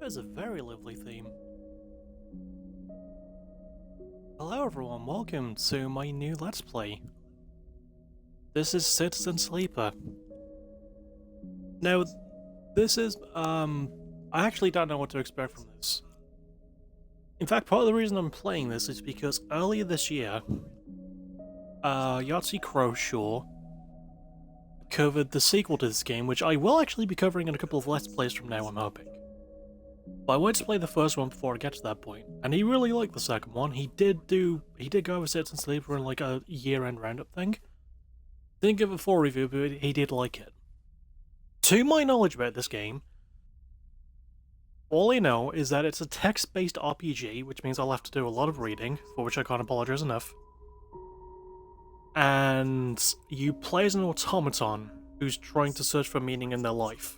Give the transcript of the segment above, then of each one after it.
That's a very lovely theme. Hello everyone, welcome to my new Let's Play. This is Citizen Sleeper. Now, this is, I actually don't know what to expect from this. In fact, part of the reason I'm playing this is because earlier this year, Yahtzee Croshaw covered the sequel to this game, which I will actually be covering in a couple of Let's Plays from now, I'm hoping. But I wanted to play the first one before I get to that point, and he really liked the second one. He did go over Citizen Sleeper in like a year-end roundup thing. Didn't give a full review, but he did like it. To my knowledge about this game, all I know is that it's a text-based RPG, which means I'll have to do a lot of reading, for which I can't apologize enough. And you play as an automaton who's trying to search for meaning in their life.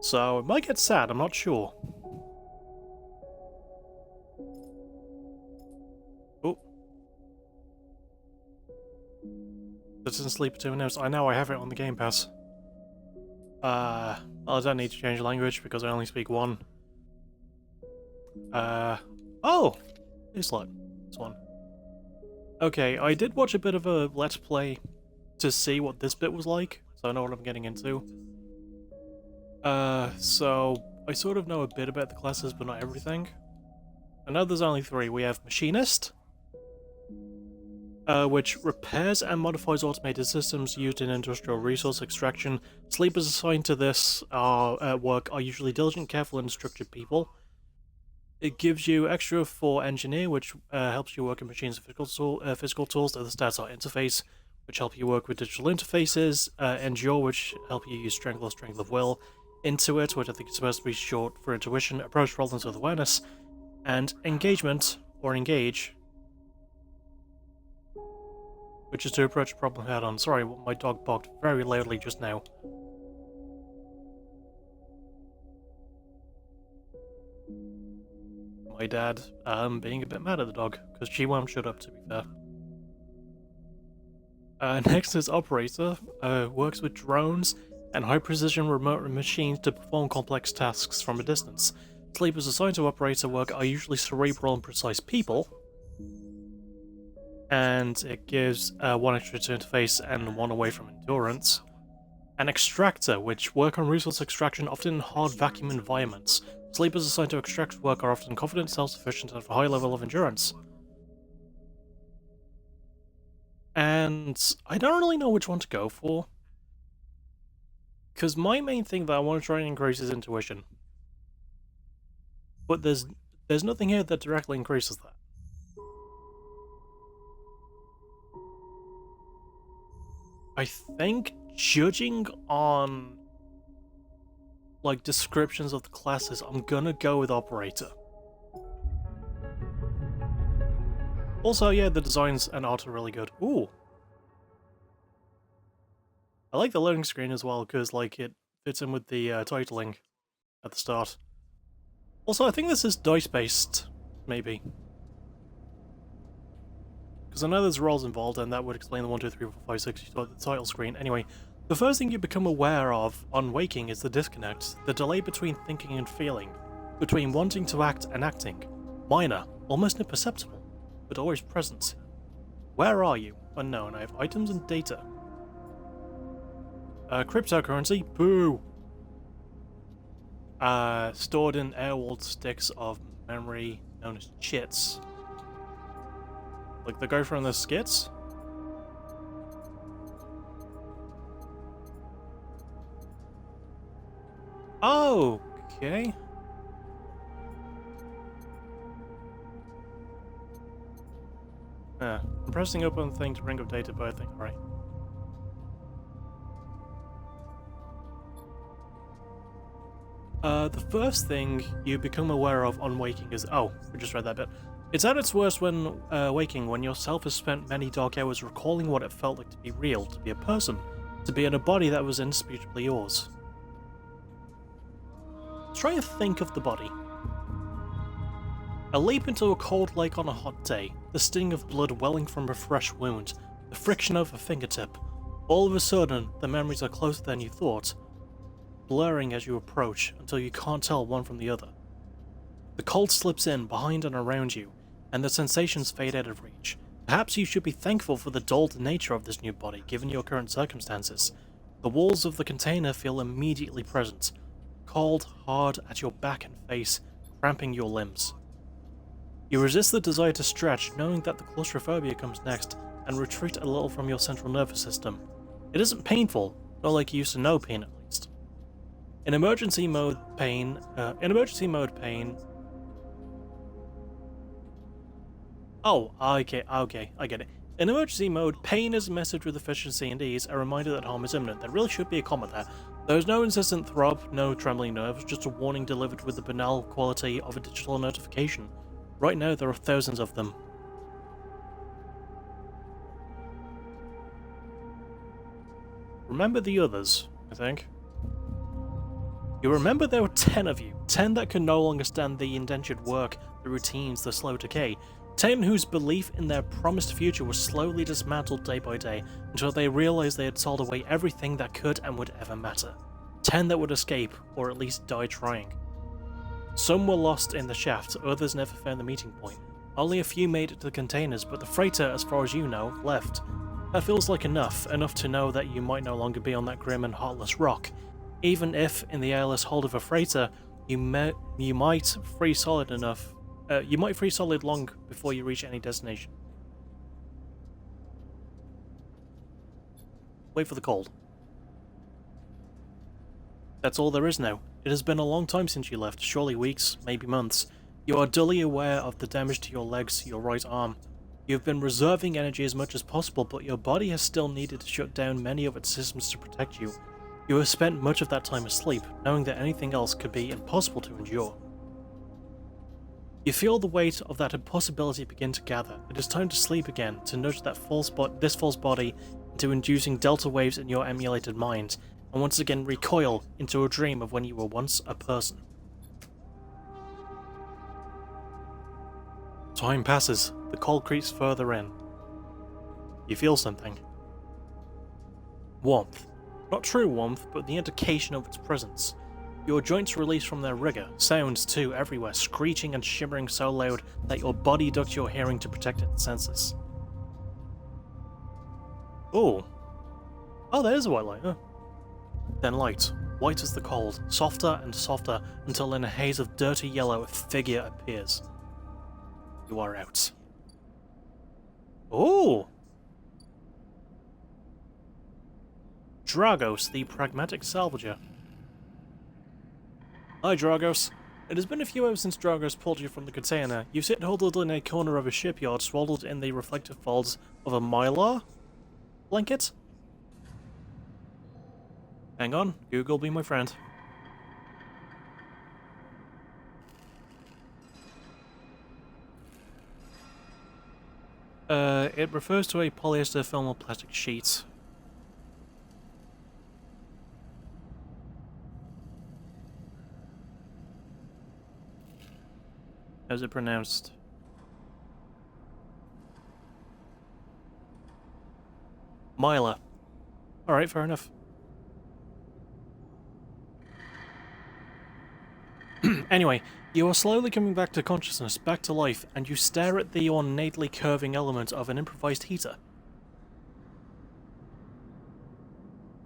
So, it might get sad, I'm not sure. Oh. Citizen Sleeper 2 announced. I know I have it on the Game Pass. Well, I don't need to change language because I only speak one. Oh! This one. Okay, I did watch a bit of a Let's Play to see what this bit was like, so I know what I'm getting into. So I sort of know a bit about the classes, but not everything. I know there's only three. We have Machinist, which repairs and modifies automated systems used in industrial resource extraction. Sleepers assigned to this work are usually diligent, careful, and structured people. It gives you extra for Engineer, which helps you work in machines and physical tools. The stats are Interface, which help you work with digital interfaces. Endure, which help you use Strength or Strength of Will. Intuit, which I think is supposed to be short for intuition, approach problems with awareness, and engagement, or engage, which is to approach a problem head on. Sorry, my dog barked very loudly just now. My dad, being a bit mad at the dog, because she won't shut up, to be fair. Next is Operator, works with drones and high-precision remote machines to perform complex tasks from a distance. Sleepers assigned to Operator work are usually cerebral and precise people, and it gives one extra to Interface and one away from Endurance. An Extractor, which work on resource extraction often in hard vacuum environments. Sleepers assigned to extract work are often confident, self-sufficient, and have a high level of endurance. And I don't really know which one to go for, because my main thing that I want to try and increase is intuition. But there's nothing here that directly increases that. I think, judging on like descriptions of the classes, I'm gonna go with Operator. Also, yeah, the designs and art are really good. Ooh. I like the loading screen as well, because like it fits in with the titling at the start. Also, I think this is dice-based, maybe. Because I know there's rolls involved, and that would explain the 1, 2, 3, 4, 5, 6 you saw at the title screen. Anyway, the first thing you become aware of on waking is the disconnect, the delay between thinking and feeling, between wanting to act and acting. Minor, almost imperceptible, but always present. Where are you? Unknown. I have items and data. Cryptocurrency? Boo! Stored in air-walled sticks of memory known as chits. Like the guy from the skits? Oh, okay. I'm pressing up on the thing to bring up data, but I think, right. The first thing you become aware of on waking is... Oh, we just read that bit. It's at its worst when waking, when yourself has spent many dark hours recalling what it felt like to be real, to be a person, to be in a body that was indisputably yours. Try and think of the body. A leap into a cold lake on a hot day, the sting of blood welling from a fresh wound, the friction of a fingertip. All of a sudden, the memories are closer than you thought, blurring as you approach until you can't tell one from the other. The cold slips in behind and around you, and the sensations fade out of reach. Perhaps you should be thankful for the dulled nature of this new body, given your current circumstances. The walls of the container feel immediately present, cold, hard at your back and face, cramping your limbs. You resist the desire to stretch, knowing that the claustrophobia comes next, and retreat a little from your central nervous system. It isn't painful, not like you used to know pain at least. In emergency mode pain... Oh, okay, I get it. In emergency mode, pain is a message with efficiency and ease, a reminder that harm is imminent. There really should be a comma there. There is no insistent throb, no trembling nerves, just a warning delivered with the banal quality of a digital notification. Right now, there are thousands of them. Remember the others, I think. You remember there were 10 of you. 10 that could no longer stand the indentured work, the routines, the slow decay. 10 whose belief in their promised future was slowly dismantled day by day until they realized they had sold away everything that could and would ever matter. 10 that would escape, or at least die trying. Some were lost in the shaft, others never found the meeting point. Only a few made it to the containers, but the freighter, as far as you know, left. That feels like enough to know that you might no longer be on that grim and heartless rock. Even if, in the airless hold of a freighter, you might free solid long before you reach any destination. Wait for the cold. That's all there is now. It has been a long time since you left, surely weeks, maybe months. You are dully aware of the damage to your legs, your right arm. You have been reserving energy as much as possible, but your body has still needed to shut down many of its systems to protect you. You have spent much of that time asleep, knowing that anything else could be impossible to endure. You feel the weight of that impossibility begin to gather. It is time to sleep again, to nudge that this false body into inducing delta waves in your emulated mind, and once again recoil into a dream of when you were once a person. Time passes. The cold creeps further in. You feel something. Warmth. Not true warmth, but the indication of its presence. Your joints release from their rigor, sounds too everywhere, screeching and shimmering so loud that your body ducks your hearing to protect its senses. Oh, there is a white light, huh? Then light, white as the cold, softer and softer, until in a haze of dirty yellow a figure appears. You are out. Oh! Dragos, the pragmatic salvager. Hi, Dragos. It has been a few hours since Dragos pulled you from the container. You sit huddled in a corner of a shipyard, swaddled in the reflective folds of a mylar blanket. Hang on, Google be my friend. It refers to a polyester film or plastic sheet. How's it pronounced? Mylar. Alright, fair enough. Anyway, you are slowly coming back to consciousness, back to life, and you stare at the ornately curving element of an improvised heater.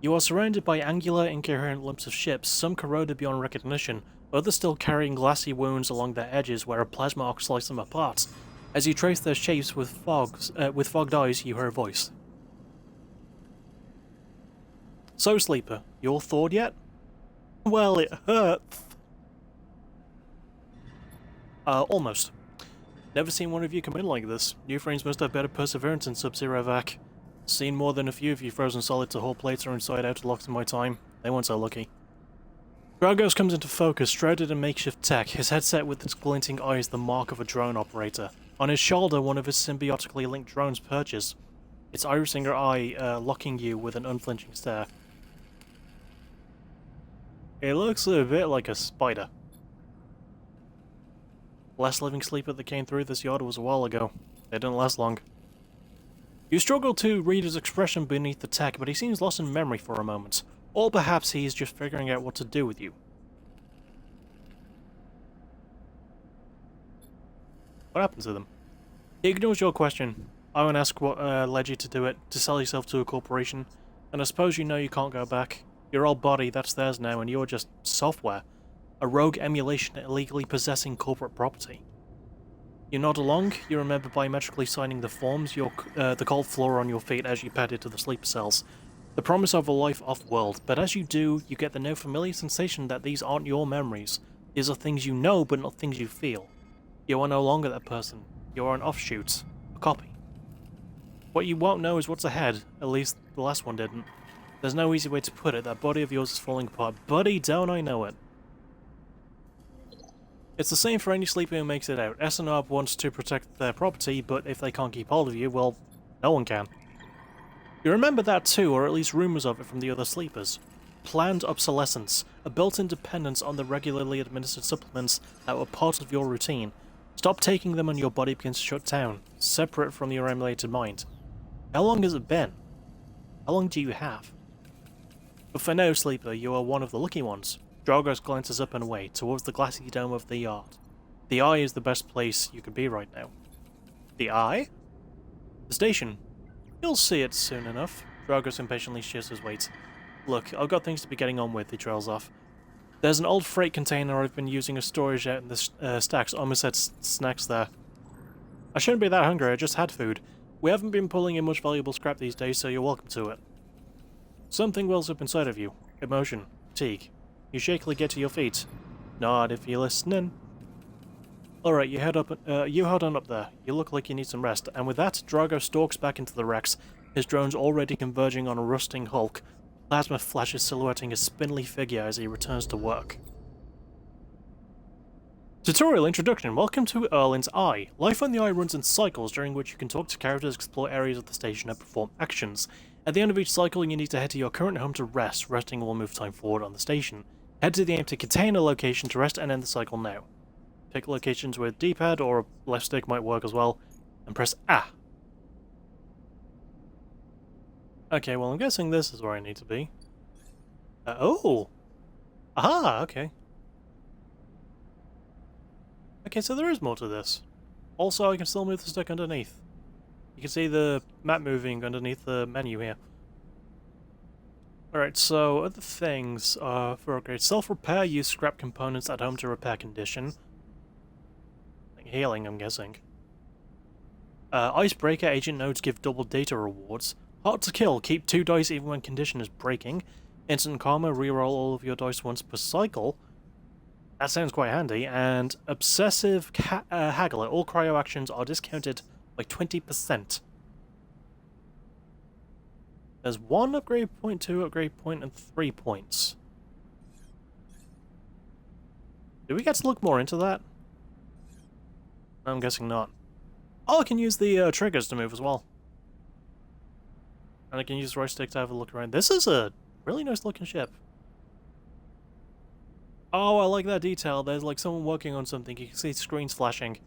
You are surrounded by angular, incoherent lumps of ships, some corroded beyond recognition, others still carrying glassy wounds along their edges where a plasma arc sliced them apart. As you trace their shapes with fogged eyes, you hear a voice. So, Sleeper, you all thawed yet? Well, it hurts. Almost. Never seen one of you come in like this. New frames must have better perseverance in Sub-Zero vac. Seen more than a few of you frozen solid to whole plates or inside out locked in my time. They weren't so lucky. Dragos comes into focus, shrouded in makeshift tech, his headset with its glinting eyes the mark of a drone operator. On his shoulder, one of his symbiotically linked drones perches, its iris-singer eye locking you with an unflinching stare. It looks a bit like a spider. Last living sleeper that came through this yard was a while ago. They didn't last long. You struggle to read his expression beneath the tech, but he seems lost in memory for a moment. Or perhaps he is just figuring out what to do with you. What happened to them? He ignores your question. I won't ask what led you to do it, to sell yourself to a corporation, and I suppose you know you can't go back. Your old body, that's theirs now, and you're just software. A rogue emulation illegally possessing corporate property. You nod along, you remember biometrically signing the forms, the cold floor on your feet as you padded to the sleeper cells. The promise of a life off-world, but as you do, you get the now familiar sensation that these aren't your memories. These are things you know, but not things you feel. You are no longer that person. You are an offshoot. A copy. What you won't know is what's ahead, at least the last one didn't. There's no easy way to put it, that body of yours is falling apart. Buddy, don't I know it. It's the same for any sleeper who makes it out. SNR wants to protect their property, but if they can't keep hold of you, well, no one can. You remember that too, or at least rumours of it from the other sleepers. Planned obsolescence, a built-in dependence on the regularly administered supplements that were part of your routine. Stop taking them and your body begins to shut down, separate from your emulated mind. How long has it been? How long do you have? But for now, sleeper, you are one of the lucky ones. Dragos glances up and away, towards the glassy dome of the yard. The Eye is the best place you could be right now. The Eye? The station. You'll see it soon enough. Dragos impatiently shifts his weight. Look, I've got things to be getting on with, he trails off. There's an old freight container I've been using as storage out in the stacks. Almost said snacks there. I shouldn't be that hungry, I just had food. We haven't been pulling in much valuable scrap these days, so you're welcome to it. Something wells up inside of you. Emotion. Fatigue. You shakily get to your feet. Nod if you're listening. Alright, you hold on up there. You look like you need some rest. And with that, Drago stalks back into the wrecks, his drones already converging on a rusting hulk. Plasma flashes silhouetting a spindly figure as he returns to work. Tutorial Introduction. Welcome to Erlin's Eye. Life on the Eye runs in cycles, during which you can talk to characters, explore areas of the station, and perform actions. At the end of each cycle, you need to head to your current home to rest. Resting will move time forward on the station. Head to the empty container location to rest and end the cycle now. Pick locations with D-pad or a left stick might work as well, and press A. Okay, well I'm guessing this is where I need to be. Oh! Aha, okay. Okay, so there is more to this. Also, I can still move the stick underneath. You can see the map moving underneath the menu here. Alright, so other things for upgrade. Self-repair, use scrap components at home to repair condition. Like healing, I'm guessing. Icebreaker, agent nodes give double data rewards. Hard to kill, keep 2 dice even when condition is breaking. Instant karma, reroll all of your dice once per cycle. That sounds quite handy. And obsessive haggler, all cryo actions are discounted by 20%. There's 1 upgrade point, 2 upgrade point, and 3 points. Do we get to look more into that? I'm guessing not. Oh, I can use the triggers to move as well. And I can use the right stick to have a look around. This is a really nice looking ship. Oh, I like that detail. There's like someone working on something. You can see screens flashing.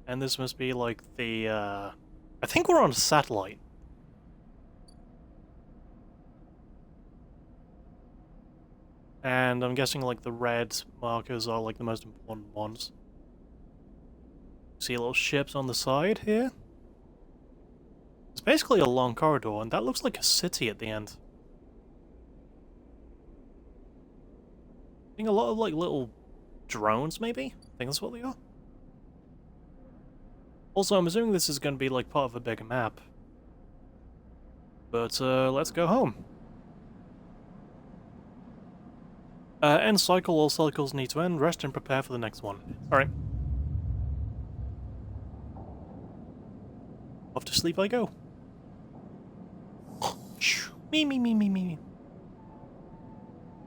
And this must be like the, I think we're on a satellite. And I'm guessing like the red markers are like the most important ones. See little ships on the side here? It's basically a long corridor, and that looks like a city at the end. I think a lot of like little drones, maybe? I think that's what they are. Also, I'm assuming this is going to be like part of a bigger map. But let's go home. End cycle, all cycles need to end, rest and prepare for the next one. Alright. Off to sleep I go. Me.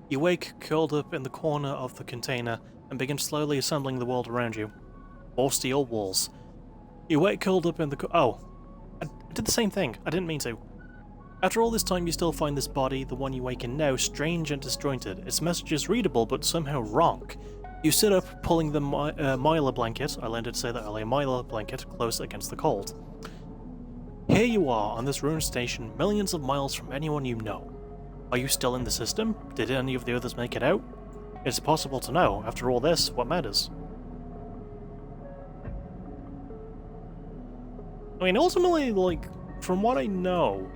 You wake, curled up in the corner of the container, and begin slowly assembling the world around you. Or steel walls. You wake, curled up in the I did the same thing. I didn't mean to. After all this time, you still find this body, the one you wake in now, strange and disjointed. Its message is readable, but somehow wrong. You sit up, pulling the Myla blanket, I learned to say that earlier, Myla blanket, close against the cold. Here you are, on this ruined station, millions of miles from anyone you know. Are you still in the system? Did any of the others make it out? It's impossible to know. After all this, what matters? I mean, ultimately, like, from what I know,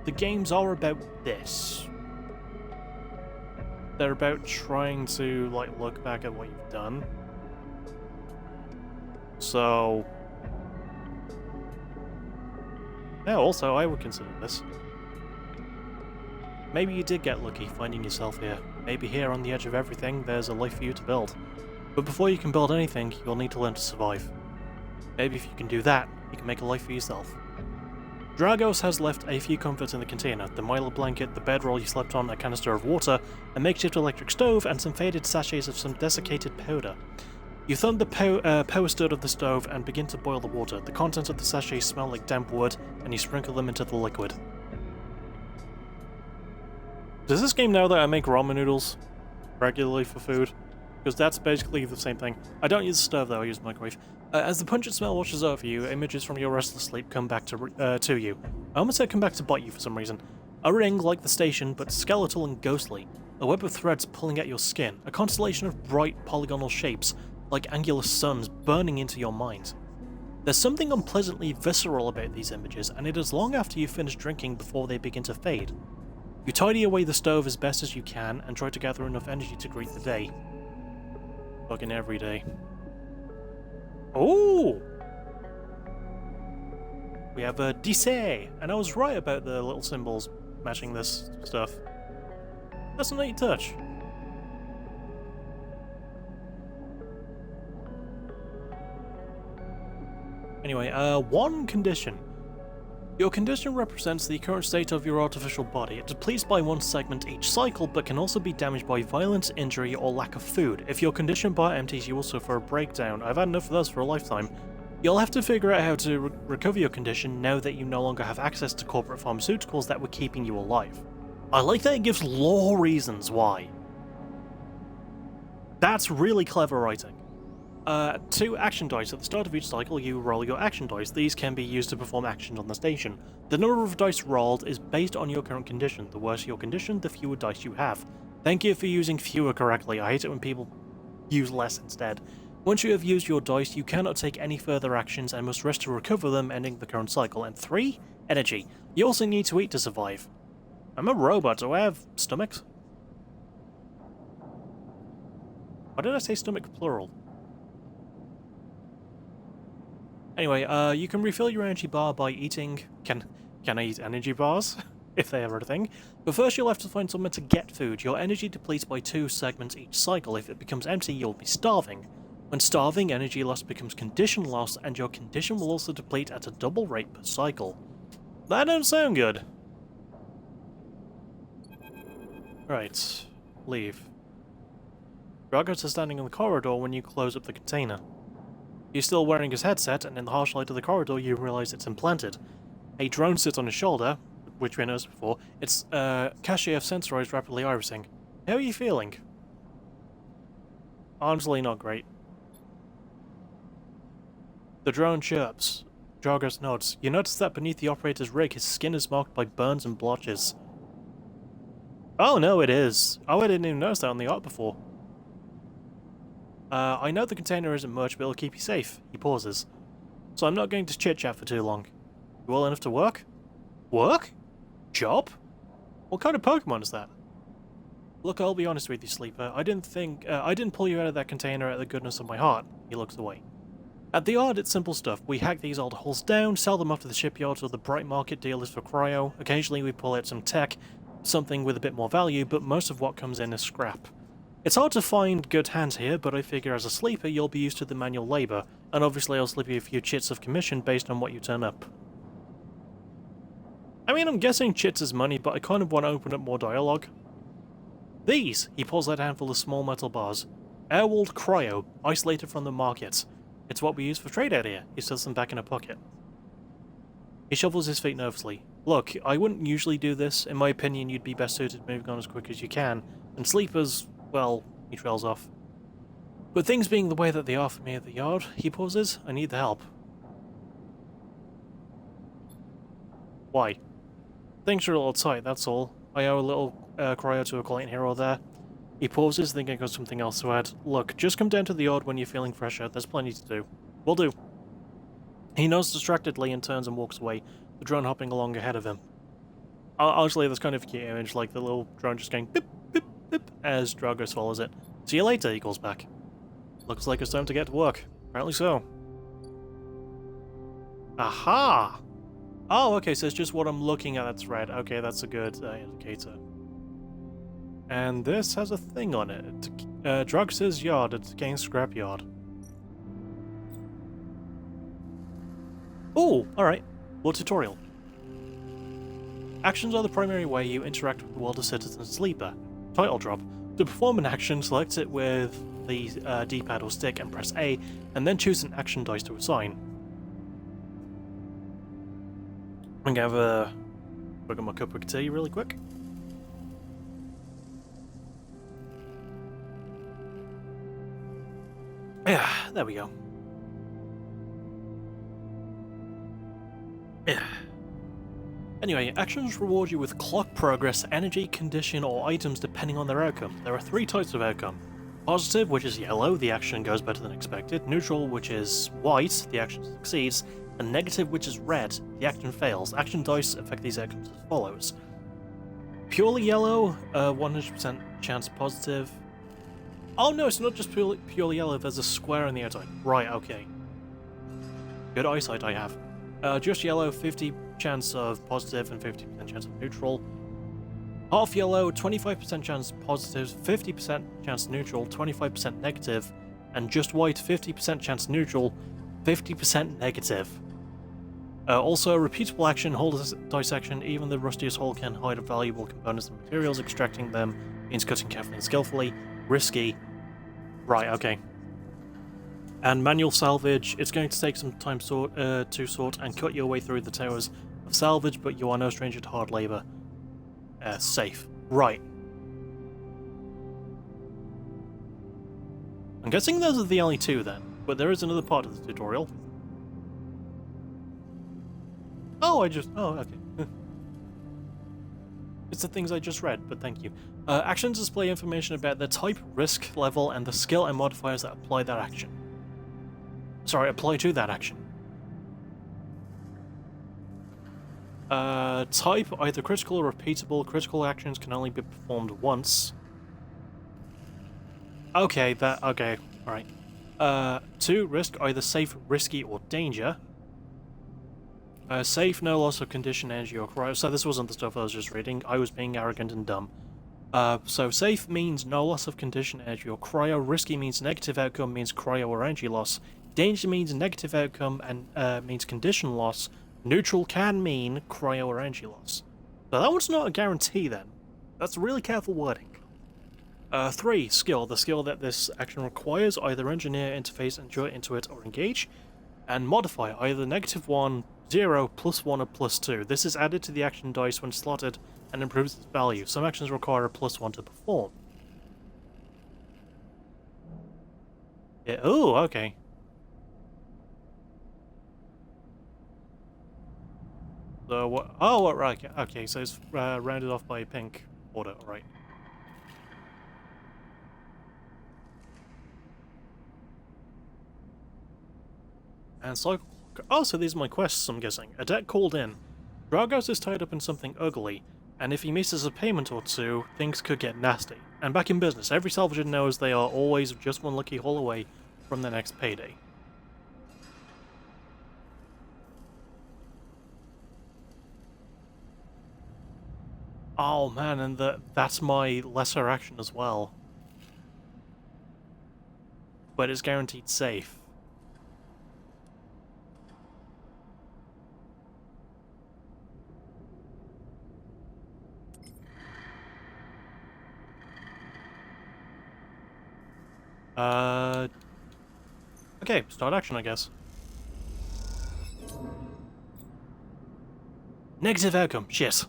the games are about this. They're about trying to, like, look back at what you've done. So... yeah, also, I would consider this. Maybe you did get lucky finding yourself here. Maybe here on the edge of everything, there's a life for you to build. But before you can build anything, you'll need to learn to survive. Maybe if you can do that, you can make a life for yourself. Dragos has left a few comforts in the container: the Myla blanket, the bedroll you slept on, a canister of water, a makeshift electric stove, and some faded sachets of some desiccated powder. You thumb the power stud of the stove and begin to boil the water. The contents of the sachets smell like damp wood, and you sprinkle them into the liquid. Does this game know that I make ramen noodles regularly for food? Because that's basically the same thing. I don't use the stove though, I use the microwave. As the pungent smell washes over you, images from your restless sleep come back to you. I almost said come back to bite you for some reason. A ring like the station, but skeletal and ghostly. A web of threads pulling at your skin. A constellation of bright polygonal shapes, like angular suns, burning into your mind. There's something unpleasantly visceral about these images, and it is long after you finish drinking before they begin to fade. You tidy away the stove as best as you can, and try to gather enough energy to greet the day. Fucking every day. Oh! We have a Dissay, and I was right about the little symbols matching this stuff. That's a neat touch. Anyway, one condition. Your condition represents the current state of your artificial body. It depletes by one segment each cycle, but can also be damaged by violence, injury, or lack of food. If your condition bar empties, you will suffer a breakdown. I've had enough of those for a lifetime. You'll have to figure out how to recover your condition now that you no longer have access to corporate pharmaceuticals that were keeping you alive. I like that it gives lore reasons why. That's really clever writing. 2 action dice. At the start of each cycle, you roll your action dice. These can be used to perform actions on the station. The number of dice rolled is based on your current condition. The worse your condition, the fewer dice you have. Thank you for using fewer correctly. I hate it when people use less instead. Once you have used your dice, you cannot take any further actions and must rest to recover them, ending the current cycle. And 3, energy. You also need to eat to survive. I'm a robot. Do I have stomachs? Why did I say stomach plural? Anyway, you can refill your energy bar by eating... Can I eat energy bars? If they are a thing. But first you'll have to find somewhere to get food. Your energy depletes by 2 segments each cycle. If it becomes empty, you'll be starving. When starving, energy loss becomes condition loss, and your condition will also deplete at a double rate per cycle. That don't sound good. Right. Leave. Dragos is standing in the corridor when you close up the container. He's still wearing his headset, and in the harsh light of the corridor you realise it's implanted. A drone sits on his shoulder, which we noticed before. Its cache of sensor is rapidly irising. How are you feeling? Honestly, not great. The drone chirps. Dragos nods. You notice that beneath the operator's rig his skin is marked by burns and blotches. Oh no, it is. Oh, I didn't even notice that on the art before. I know the container isn't much, but it'll keep you safe. He pauses. So I'm not going to chit-chat for too long. You well enough to work? Work? Job? What kind of Pokemon is that? Look, I'll be honest with you, Sleeper. I didn't pull you out of that container out of the goodness of my heart. He looks away. At the yard, it's simple stuff. We hack these old hulls down, sell them off to the shipyards or the bright market dealers for cryo. Occasionally we pull out some tech, something with a bit more value, but most of what comes in is scrap. It's hard to find good hands here, but I figure as a sleeper you'll be used to the manual labour, and obviously I'll slip you a few chits of commission based on what you turn up. I mean, I'm guessing chits is money, but I kind of want to open up more dialogue. These! He pulls out a handful of small metal bars. Airwalled cryo, isolated from the market. It's what we use for trade out here. He stuffs them back in a pocket. He shuffles his feet nervously. Look, I wouldn't usually do this. In my opinion, you'd be best suited moving on as quick as you can, and Sleepers, well, he trails off. But things being the way that they are for me at the yard, he pauses, I need the help. Why? Things are a little tight, that's all. I owe a little cryo to a client here or there. He pauses, thinking of something else to add. Look, just come down to the yard when you're feeling fresher, there's plenty to do. Will do. He nods distractedly and turns and walks away, the drone hopping along ahead of him. Actually, that's kind of a cute image, like the little drone just going bip, bip, bip, as Drago swallows it. See you later, he calls back. Looks like it's time to get to work. Apparently so. Aha! Oh, okay, so it's just what I'm looking at that's red. Okay, that's a good indicator. And this has a thing on it. Drugs' yard, it's Gain Scrapyard. Oh, alright. World tutorial. Actions are the primary way you interact with the world of Citizen Sleeper. Title drop. To perform an action, select it with the D-pad or stick and press A, and then choose an action dice to assign. I'm gonna have a look at my cup of tea really quick. Yeah, there we go. Yeah. Anyway, actions reward you with clock progress, energy, condition, or items depending on their outcome. There are 3 types of outcome. Positive, which is yellow, the action goes better than expected. Neutral, which is white, the action succeeds. And negative, which is red, the action fails. Action dice affect these outcomes as follows. Purely yellow, 100% chance positive. Oh no, it's not just purely yellow, there's a square in the outside. Right, okay. Good eyesight I have. Just yellow, 50 chance of positive and 50% chance of neutral. Half yellow, 25% chance positive, 50% chance neutral, 25% negative. And just white, 50% chance neutral, 50% negative. Also, a repeatable action, hold a dice action, even the rustiest hole can hide valuable components and materials, extracting them means cutting carefully and skillfully. Risky. Right, okay. And manual salvage, it's going to take some time to sort and cut your way through the towers of salvage, but you are no stranger to hard labour. Safe. Right. I'm guessing those are the only 2 then, but there is another part of the tutorial. Oh, okay. It's the things I just read, but thank you. Actions display information about the type, risk level, and the skill and modifiers that apply that action. Sorry, apply to that action. Type, either critical or repeatable. Critical actions can only be performed once. Okay, alright. 2, risk, either safe, risky, or danger. Safe, no loss of condition, energy, or cryo. So this wasn't the stuff I was just reading. I was being arrogant and dumb. So safe means no loss of condition, energy, or cryo. Risky means negative outcome, means cryo or energy loss. Danger means negative outcome and means condition loss. Neutral can mean cryo or energy loss. So that one's not a guarantee then. That's really careful wording. 3, skill. The skill that this action requires, either engineer, interface, endure, intuit, or engage. And modifier, either -1, 0, +1, or +2. This is added to the action dice when slotted and improves its value. Some actions require a +1 to perform. Yeah, oh, okay. So what? Oh, right. Okay, so it's rounded off by a pink border. Right. And cycle. Oh, so these are my quests, I'm guessing. A debt called in. Dragos is tied up in something ugly, and if he misses a payment or 2, things could get nasty. And back in business, every salvager knows they are always just one lucky haul away from the next payday. Oh man, and that's my lesser action as well. But it's guaranteed safe. Okay, start action, I guess. Negative outcome. Shit.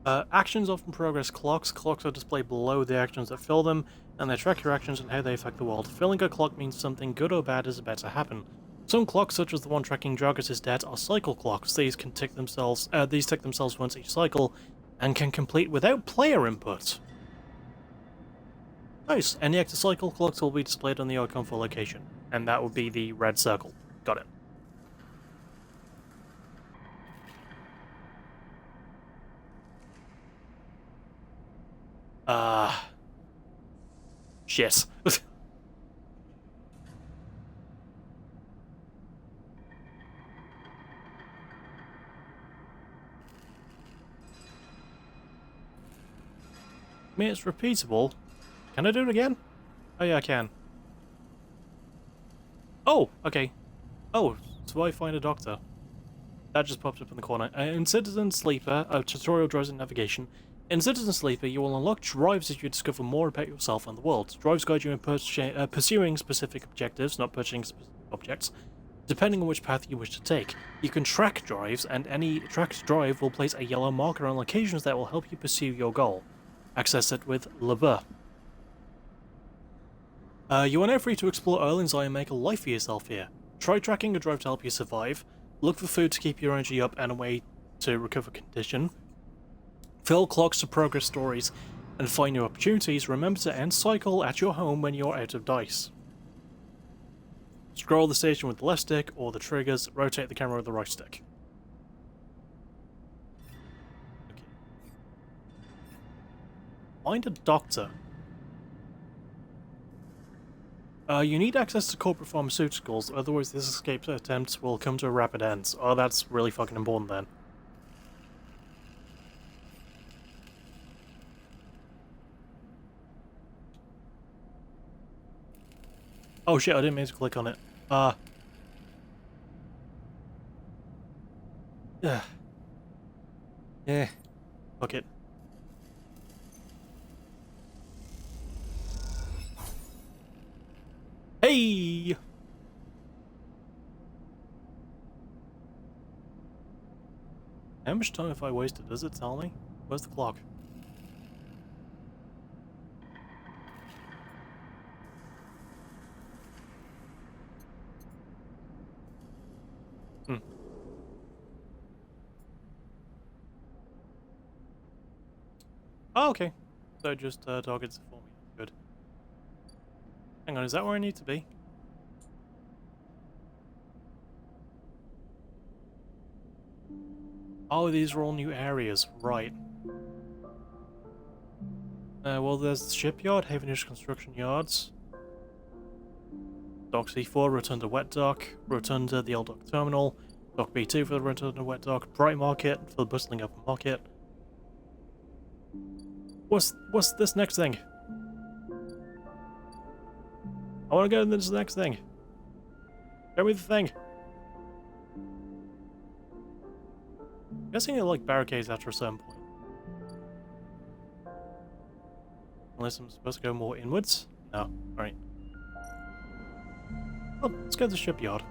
Actions often progress clocks. Clocks are displayed below the actions that fill them, and they track your actions and how they affect the world. Filling a clock means something good or bad is about to happen. Some clocks, such as the one tracking Dragus' death, are cycle clocks. These tick themselves once each cycle, and can complete without player input. Nice. Any active cycle clocks will be displayed on the icon for location, and that would be the red circle. Got it. Shit. I mean, it's repeatable. Can I do it again? Oh yeah, I can. Oh, okay. Oh, so I find a doctor. That just popped up in the corner. In Citizen Sleeper, tutorial drives and navigation. In Citizen Sleeper, you will unlock drives as you discover more about yourself and the world. Drives guide you in pursuing specific objectives, not purchasing specific objects, depending on which path you wish to take. You can track drives, and any tracked drive will place a yellow marker on locations that will help you pursue your goal. Access it with Lever. You are now free to explore islands and make a life for yourself here. Try tracking a drive to help you survive. Look for food to keep your energy up and a way to recover condition. Fill clocks to progress stories and find new opportunities. Remember to end cycle at your home when you're out of dice. Scroll the station with the left stick or the triggers. Rotate the camera with the right stick. Okay. Find a doctor. You need access to corporate pharmaceuticals, otherwise this escape attempt will come to a rapid end. Oh, that's really fucking important then. Oh shit, I didn't mean to click on it. Yeah. Yeah. Fuck it. Hey! How much time have I wasted? Does it tell me? Where's the clock? Oh, okay. So it just targets it for me. Good. Hang on, is that where I need to be? Oh, these are all new areas. Right. Well, there's the shipyard, Havenish Construction Yards, Dock C4, Rotunda Wet Dock, Rotunda the Old Dock Terminal, Dock B2 for the Rotunda Wet Dock, Bright Market for the bustling open market. What's this next thing? I want to go into this next thing. Show me the thing. I'm guessing it like barricades after a certain point. Unless I'm supposed to go more inwards? No. Alright. Well, let's go to the shipyard.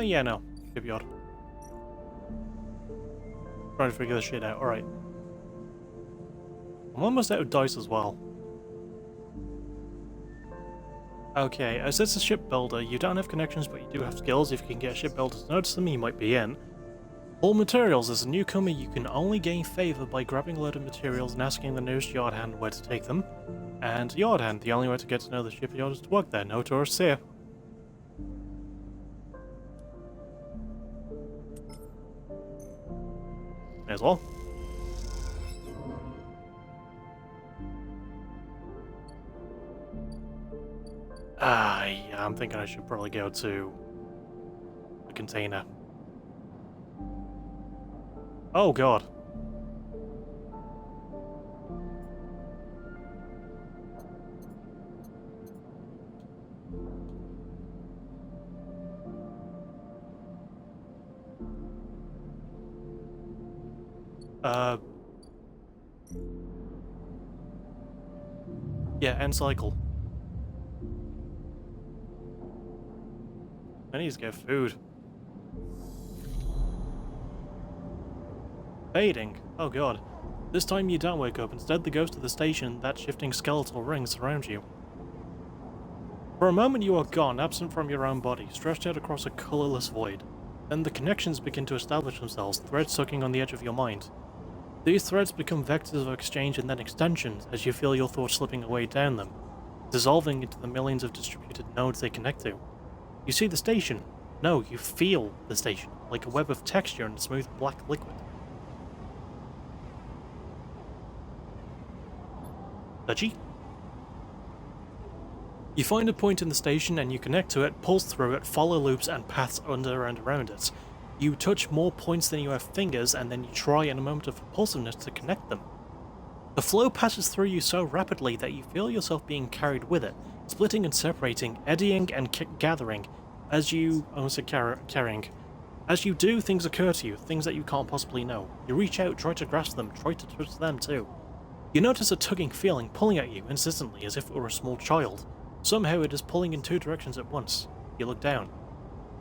Yeah, no. Shipyard. Trying to figure this shit out. Alright. I'm almost out of dice as well. Okay, as it's a shipbuilder, you don't have connections, but you do have skills. If you can get a shipbuilder to notice them, you might be in. All materials. As a newcomer, you can only gain favor by grabbing a load of materials and asking the nearest yard hand where to take them. And yard hand, the only way to get to know the shipyard is to work there. No tourists here. May as well. Yeah, I'm thinking I should probably go to the container. Oh god. Yeah, end cycle. I need to get food. Fading. Oh god. This time you don't wake up. Instead, the ghost of the station, that shifting skeletal ring, surrounds you. For a moment you are gone, absent from your own body, stretched out across a colourless void. Then the connections begin to establish themselves, threads sucking on the edge of your mind. These threads become vectors of exchange and then extensions as you feel your thoughts slipping away down them, dissolving into the millions of distributed nodes they connect to. You see the station. No, you feel the station, like a web of texture in a smooth black liquid. Touchy? You find a point in the station and you connect to it, pulse through it, follow loops and paths under and around it. You touch more points than you have fingers, and then you try in a moment of impulsiveness to connect them. The flow passes through you so rapidly that you feel yourself being carried with it, splitting and separating, eddying and gathering, as you... carrying. As you do, things occur to you, things that you can't possibly know. You reach out, try to grasp them, try to touch them too. You notice a tugging feeling pulling at you insistently as if it were a small child. Somehow it is pulling in two directions at once. You look down.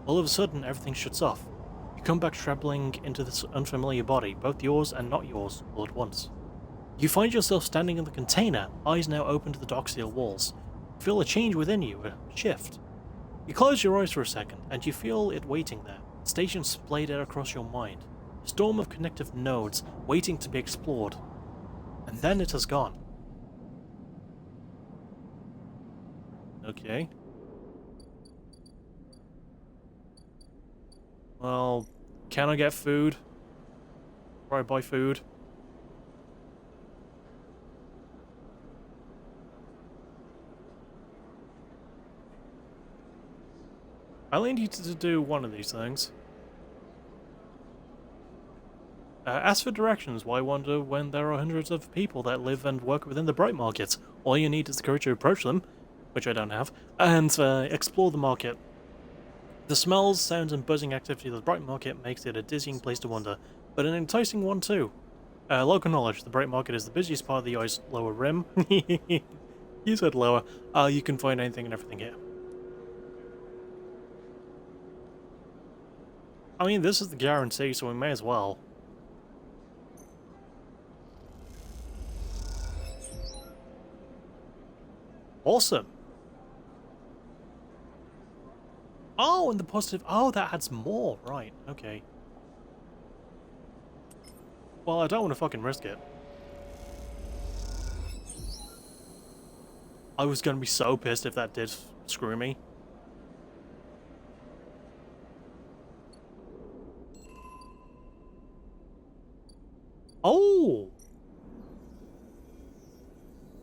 All of a sudden, everything shuts off. You come back trembling into this unfamiliar body, both yours and not yours, all at once. You find yourself standing in the container, eyes now open to the dock steel walls. You feel a change within you, a shift. You close your eyes for a second, and you feel it waiting there, stations splayed out across your mind, a storm of connective nodes waiting to be explored. And then it has gone. Okay. Well, can I get food? Before I buy food? I only need to do one of these things. Ask for directions. Why wander when there are hundreds of people that live and work within the Bright Market? All you need is the courage to approach them, which I don't have, and explore the market. The smells, sounds, and buzzing activity of the Bright Market makes it a dizzying place to wander, but an enticing one too. Local knowledge, the Bright Market is the busiest part of the eye's lower rim. You said lower. You can find anything and everything here. I mean, this is the guarantee, so we may as well. Awesome. Oh, and the positive... Oh, that adds more. Right, okay. Well, I don't want to fucking risk it. I was going to be so pissed if that did screw me. Oh!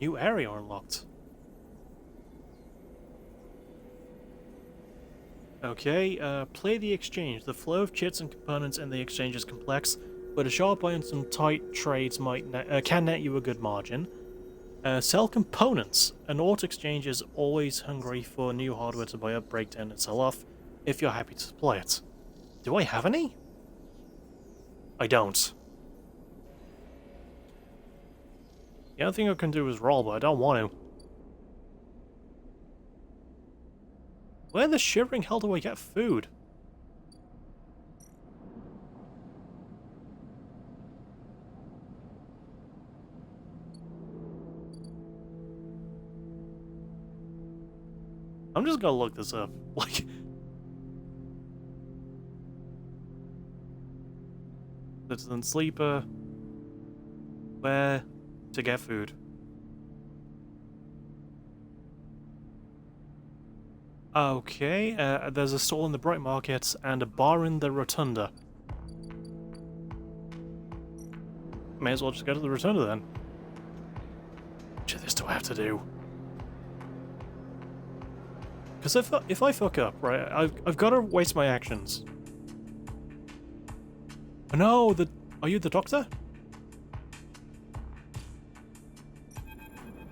New area unlocked. Okay, play the exchange. The flow of chits and components in the exchange is complex, but a sharp eye and some tight trades can net you a good margin. Sell components. An auto exchange is always hungry for new hardware to buy up, break down, and sell off, if you're happy to supply it. Do I have any? I don't. The only thing I can do is roll, but I don't want to. Where the shivering hell do I get food? I'm just gonna look this up. Like... Citizen Sleeper... Where to get food? Okay, there's a stall in the Bright Market and a bar in the Rotunda. May as well just go to the Rotunda then. Which of this do I have to do? Because if I fuck up, right, I've got to waste my actions. Oh no, are you the doctor?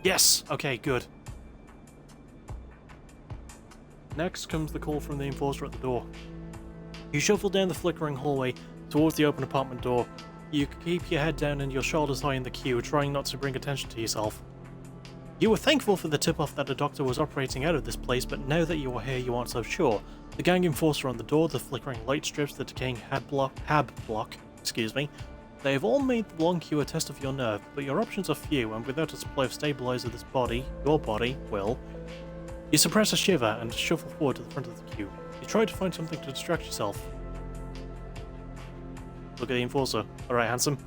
Yes! Okay, good. Next comes the call from the enforcer at the door. You shuffle down the flickering hallway towards the open apartment door. You keep your head down and your shoulders high in the queue, trying not to bring attention to yourself. You were thankful for the tip-off that a doctor was operating out of this place, but now that you are here, you aren't so sure. The gang enforcer on the door, the flickering light strips, the decaying hab block, they have all made the long queue a test of your nerve, but your options are few, and without a supply of stabilizer, your body will. You suppress a shiver and shuffle forward to the front of the queue. You try to find something to distract yourself. Look at the enforcer. Alright, handsome.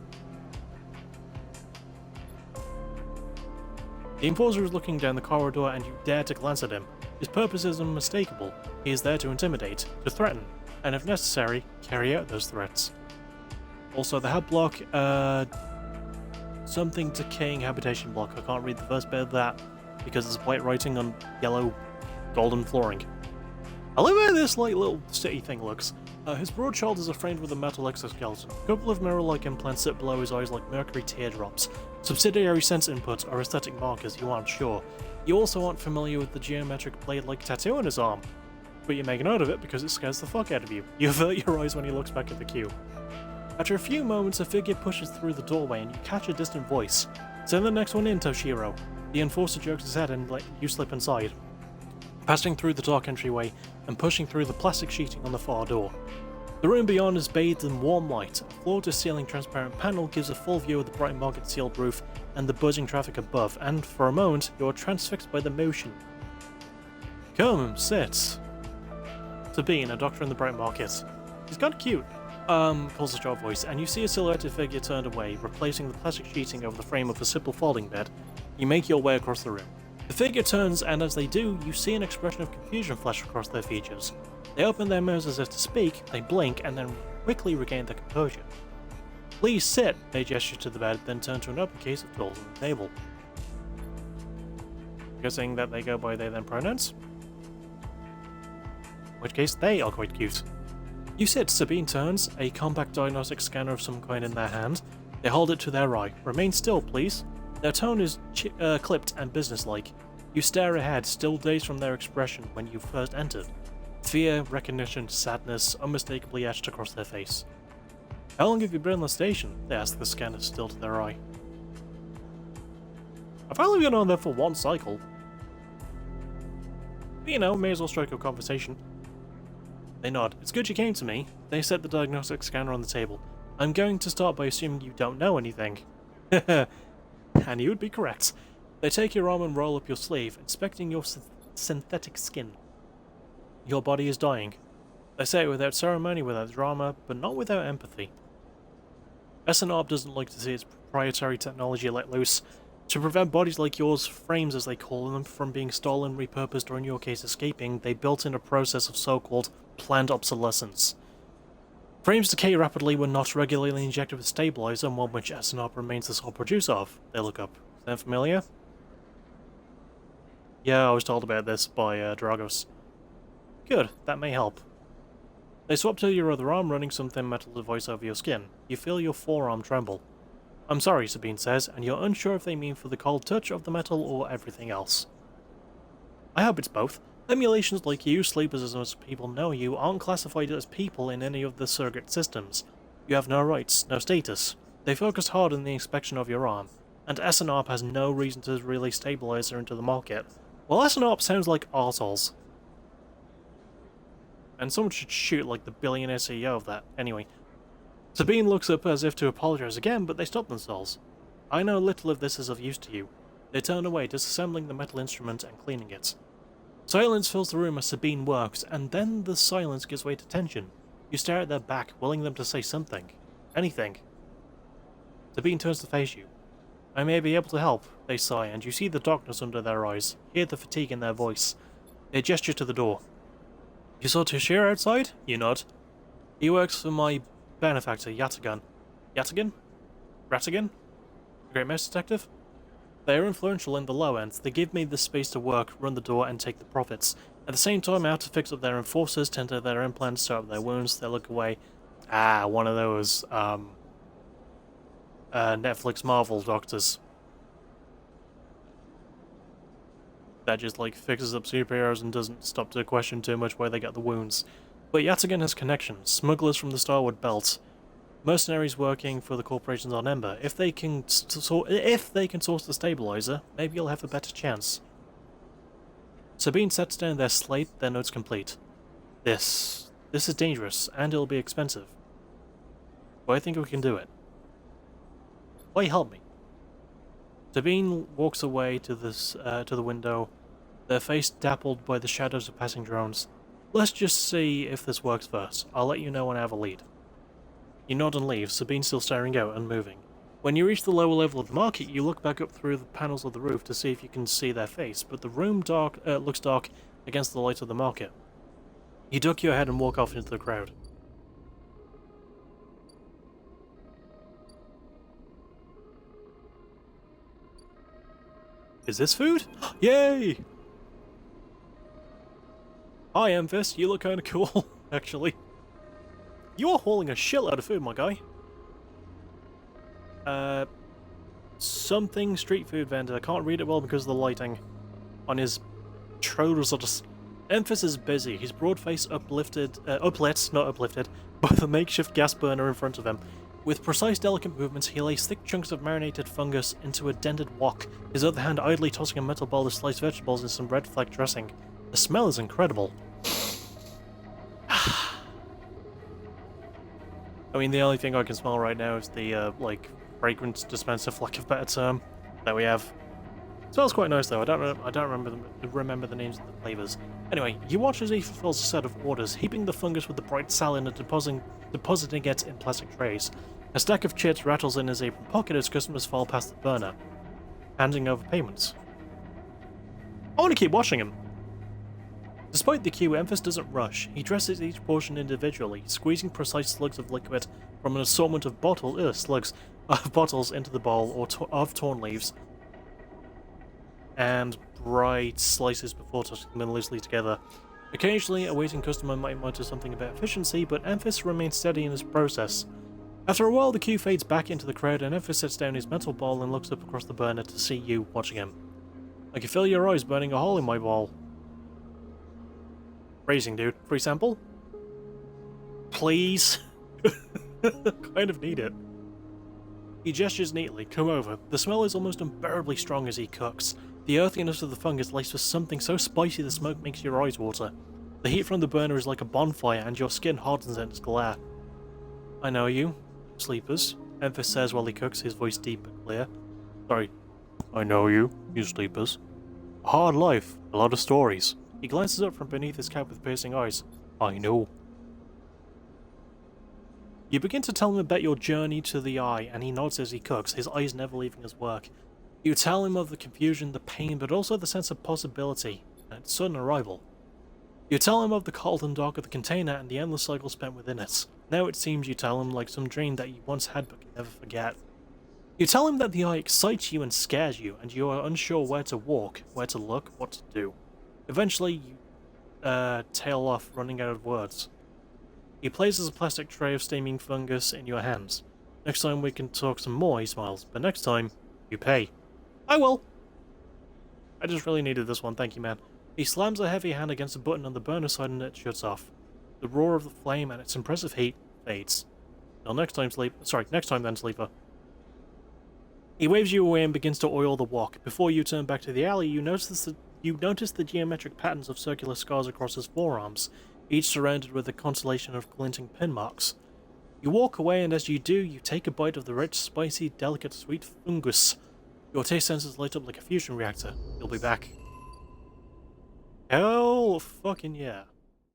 The enforcer is looking down the corridor and you dare to glance at him. His purpose is unmistakable. He is there to intimidate, to threaten, and if necessary, carry out those threats. Also, the hab block, something decaying habitation block. I can't read the first bit of that because it's white writing on yellow golden flooring. I love how this little city thing looks. His broad shoulders are framed with a metal exoskeleton. A couple of mirror-like implants sit below his eyes like mercury teardrops. Subsidiary sense inputs are aesthetic markers, you aren't sure. You also aren't familiar with the geometric blade-like tattoo on his arm. But you make a note of it because it scares the fuck out of you. You avert your eyes when he looks back at the queue. After a few moments, a figure pushes through the doorway and you catch a distant voice. "Send the next one in, Toshiro." The enforcer jerks his head and let you slip inside, passing through the dark entryway and pushing through the plastic sheeting on the far door. The room beyond is bathed in warm light. A floor-to-ceiling transparent panel gives a full view of the bright market sealed roof and the buzzing traffic above, and for a moment you are transfixed by the motion. "Come, sit." Sabine, a doctor in the bright market. "He's kinda cute," calls a sharp voice, and you see a silhouetted figure turned away, replacing the plastic sheeting over the frame of a simple folding bed. You make your way across the room. The figure turns, and as they do, you see an expression of confusion flash across their features. They open their mouths as if to speak, they blink, and then quickly regain their composure. "Please sit," they gesture to the bed, then turn to an open case of tools on the table. Guessing that they go by they them pronouns? In which case, they are quite cute. You sit. Sabine turns, a compact diagnostic scanner of some kind in their hand. They hold it to their eye. "Remain still, please." Their tone is clipped and businesslike. You stare ahead, still dazed from their expression when you first entered. Fear, recognition, sadness, unmistakably etched across their face. "How long have you been on the station?" they ask, the scanner still to their eye. "I've only been on there for one cycle." But, you know, may as well strike a conversation. They nod. "It's good you came to me." They set the diagnostic scanner on the table. "I'm going to start by assuming you don't know anything." And you would be correct. They take your arm and roll up your sleeve, inspecting your synthetic skin. "Your body is dying." They say it without ceremony, without drama, but not without empathy. SNRP doesn't like to see its proprietary technology let loose. To prevent bodies like yours, frames as they call them, from being stolen, repurposed, or in your case escaping, they built in a process of so-called planned obsolescence. Frames decay rapidly when not regularly injected with stabilizer, and one which SNRP remains the sole producer of. They look up. Sound familiar? Yeah, I was told about this by Dragos. Good, that may help. They swap to your other arm, running some thin metal device over your skin. You feel your forearm tremble. "I'm sorry," Sabine says, and you're unsure if they mean for the cold touch of the metal or everything else. "I hope it's both. Emulations like you, sleepers as most people know you, aren't classified as people in any of the surrogate systems. You have no rights, no status. They focus hard on the inspection of your arm, and SNRP has no reason to release stabilizer into the market. Well, SNRP sounds like arseholes. And someone should shoot like the billionaire CEO of that. Anyway. Sabine looks up as if to apologize again, but they stop themselves. "I know little of this is of use to you." They turn away, disassembling the metal instrument and cleaning it. Silence fills the room as Sabine works, and then the silence gives way to tension. You stare at their back, willing them to say something. Anything. Sabine turns to face you. "I may be able to help," they sigh, and you see the darkness under their eyes, hear the fatigue in their voice. They gesture to the door. "You saw Toshiro outside?" You nod. "He works for my benefactor, Yatagan." Yatagan? Ratagan? The Great Mouse Detective? They are influential in the low end. They give me the space to work, run the door, and take the profits. At the same time, I have to fix up their enforcers, tend to their implants, sew up their wounds. They look away. One of those, Netflix Marvel doctors. That just, like, fixes up superheroes and doesn't stop to question too much where they get the wounds. But Yatagan has connections, smugglers from the Starwood Belt. Mercenaries working for the corporations on Ember. If they can source the stabilizer, maybe you'll have a better chance. Sabine sets down their slate, their notes complete. This is dangerous, and it'll be expensive. But I think we can do it. Why help me? Sabine walks away to the window, their face dappled by the shadows of passing drones. Let's just see if this works first. I'll let you know when I have a lead. You nod and leave, Sabine still staring out, unmoving. When you reach the lower level of the market, you look back up through the panels of the roof to see if you can see their face, but the room looks dark against the light of the market. You duck your head and walk off into the crowd. Is this food? Yay! Hi, Emphis. You look kinda cool, actually. You're hauling a shitload of food, my guy. Something street food vendor. I can't read it well because of the lighting on his trousers. Emphis is busy, his broad face uplit, not uplifted, by the makeshift gas burner in front of him. With precise, delicate movements, he lays thick chunks of marinated fungus into a dented wok, his other hand idly tossing a metal bowl of sliced vegetables in some red flag dressing. The smell is incredible. I mean, the only thing I can smell right now is the, fragrance dispenser, for lack of a better term, that we have. It smells quite nice, though. I don't remember the names of the flavors. Anyway, you watch as he fulfills a set of orders, heaping the fungus with the bright salad and depositing it in plastic trays. A stack of chips rattles in his apron pocket as customers file past the burner, handing over payments. I want to keep watching him. Despite the queue, Emphis doesn't rush. He dresses each portion individually, squeezing precise slugs of liquid from an assortment of bottles into the bowl of torn leaves and bright slices before tossing them loosely together. Occasionally, a waiting customer might mutter something about efficiency, but Emphis remains steady in his process. After a while, the queue fades back into the crowd, and Emphis sets down his metal bowl and looks up across the burner to see you watching him. I can feel your eyes burning a hole in my bowl. Phrasing, dude. Free sample? Please? Kind of need it. He gestures neatly. Come over. The smell is almost unbearably strong as he cooks. The earthiness of the fungus laced with something so spicy the smoke makes your eyes water. The heat from the burner is like a bonfire, and your skin hardens in its glare. I know you, sleepers, Emphis says while he cooks, his voice deep and clear. Sorry. I know you sleepers. A hard life, a lot of stories. He glances up from beneath his cap with piercing eyes. I know. You begin to tell him about your journey to the Eye, and he nods as he cooks, his eyes never leaving his work. You tell him of the confusion, the pain, but also the sense of possibility, and sudden arrival. You tell him of the cold and dark of the container and the endless cycle spent within it. Now it seems you tell him like some dream that you once had but can never forget. You tell him that the Eye excites you and scares you, and you are unsure where to walk, where to look, what to do. Eventually, you tail off, running out of words. He places a plastic tray of steaming fungus in your hands. Next time we can talk some more, he smiles, but next time, you pay. I will! I just really needed this one, thank you, man. He slams a heavy hand against a button on the burner side and it shuts off. The roar of the flame and its impressive heat fades. Till next time, sleeper. He waves you away and begins to oil the wok. Before you turn back to the alley, you notice the geometric patterns of circular scars across his forearms, each surrounded with a constellation of glinting pin marks. You walk away, and as you do, you take a bite of the rich, spicy, delicate, sweet fungus. Your taste sensors light up like a fusion reactor. You'll be back. Hell fucking yeah.